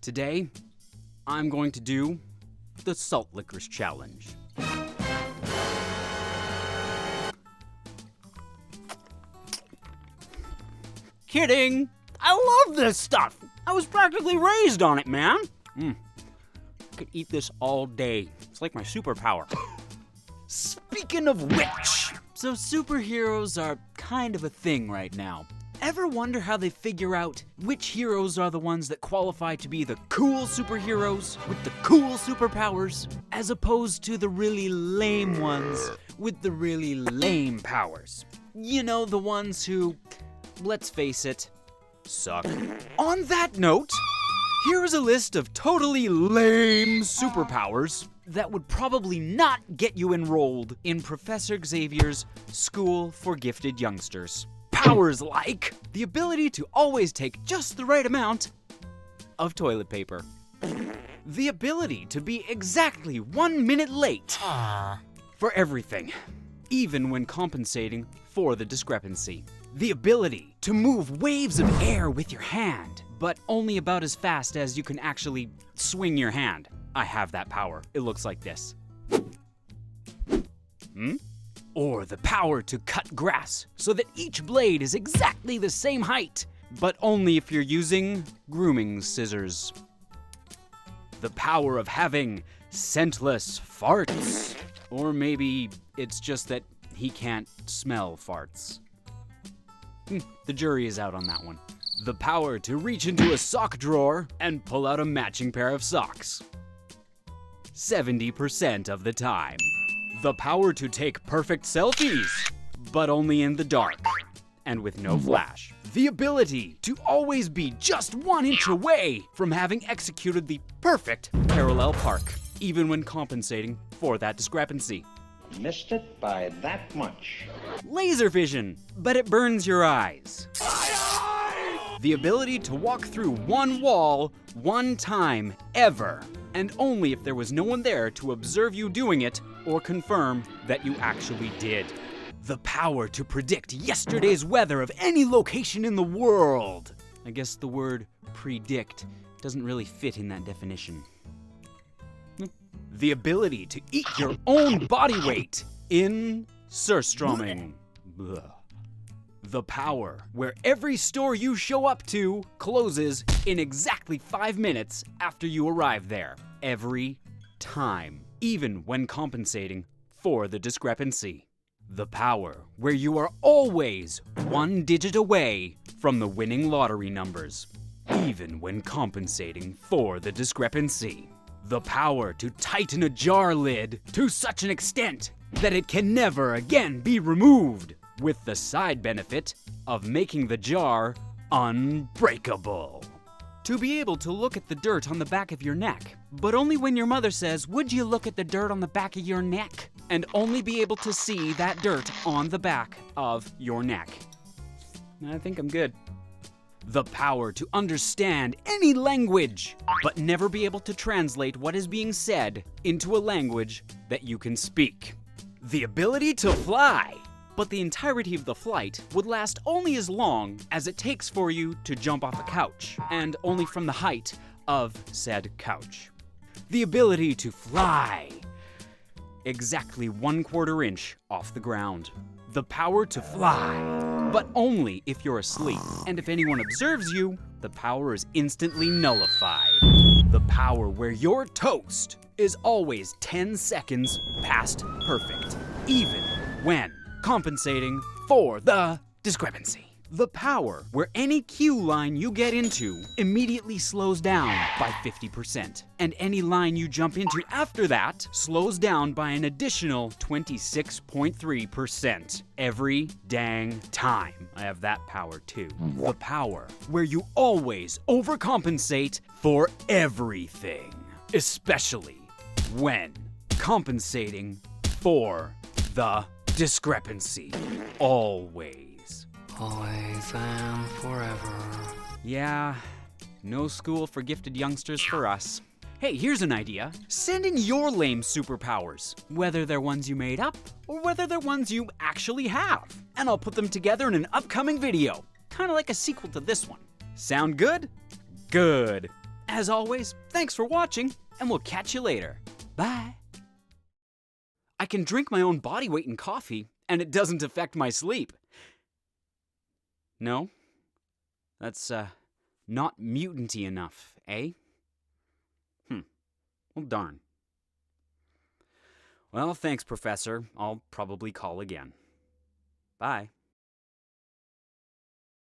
Today, I'm going to do the Salt Licorice Challenge. Kidding! I love this stuff! I was practically raised on it, man! I could eat this all day. It's like my superpower. Speaking of which, so superheroes are kind of a thing right now. Ever wonder how they figure out which heroes are the ones that qualify to be the cool superheroes with the cool superpowers, as opposed to the really lame ones with the really lame powers? You know, the ones who, let's face it, suck. On that note, here is a list of totally lame superpowers that would probably not get you enrolled in Professor Xavier's School for Gifted Youngsters. Powers like the ability to always take just the right amount of toilet paper. The ability to be exactly 1 minute late for everything, even when compensating for the discrepancy. The ability to move waves of air with your hand, but only about as fast as you can actually swing your hand. I have that power. It looks like this. Or the power to cut grass so that each blade is exactly the same height, but only if you're using grooming scissors. The power of having scentless farts. Or maybe it's just that he can't smell farts. The jury is out on that one. The power to reach into a sock drawer and pull out a matching pair of socks. 70% of the time. The power to take perfect selfies, but only in the dark and with no flash. The ability to always be just 1 inch away from having executed the perfect parallel park, even when compensating for that discrepancy. Missed it by that much. Laser vision, but it burns your eyes. The ability to walk through one wall 1 time ever, and only if there was no one there to observe you doing it or confirm that you actually did. The power to predict yesterday's weather of any location in the world. I guess the word predict doesn't really fit in that definition. The ability to eat your own body weight in surströmming. The power where every store you show up to closes in exactly 5 minutes after you arrive there. Every time, even when compensating for the discrepancy. The power where you are always 1 digit away from the winning lottery numbers, even when compensating for the discrepancy. The power to tighten a jar lid to such an extent that it can never again be removed, with the side benefit of making the jar unbreakable. To be able to look at the dirt on the back of your neck, but only when your mother says, "Would you look at the dirt on the back of your neck?" And only be able to see that dirt on the back of your neck. I think I'm good. The power to understand any language, but never be able to translate what is being said into a language that you can speak. The ability to fly, but the entirety of the flight would last only as long as it takes for you to jump off a couch, and only from the height of said couch. The ability to fly exactly 1/4 inch off the ground. The power to fly, but only if you're asleep, and if anyone observes you, the power is instantly nullified. The power where your toast is always 10 seconds past perfect, even when compensating for the discrepancy. The power where any queue line you get into immediately slows down by 50%, and any line you jump into after that slows down by an additional 26.3% every dang time. I have that power too. The power where you always overcompensate for everything, especially when compensating for the discrepancy. Always. Always and forever. Yeah, no school for gifted youngsters for us. Hey, here's an idea. Send in your lame superpowers, whether they're ones you made up or whether they're ones you actually have. And I'll put them together in an upcoming video, kind of like a sequel to this one. Sound good? Good. As always, thanks for watching, and we'll catch you later. Bye. I can drink my own body weight in coffee, and it doesn't affect my sleep. No? That's, not mutanty enough, eh? Well, darn. Well, thanks, Professor. I'll probably call again. Bye.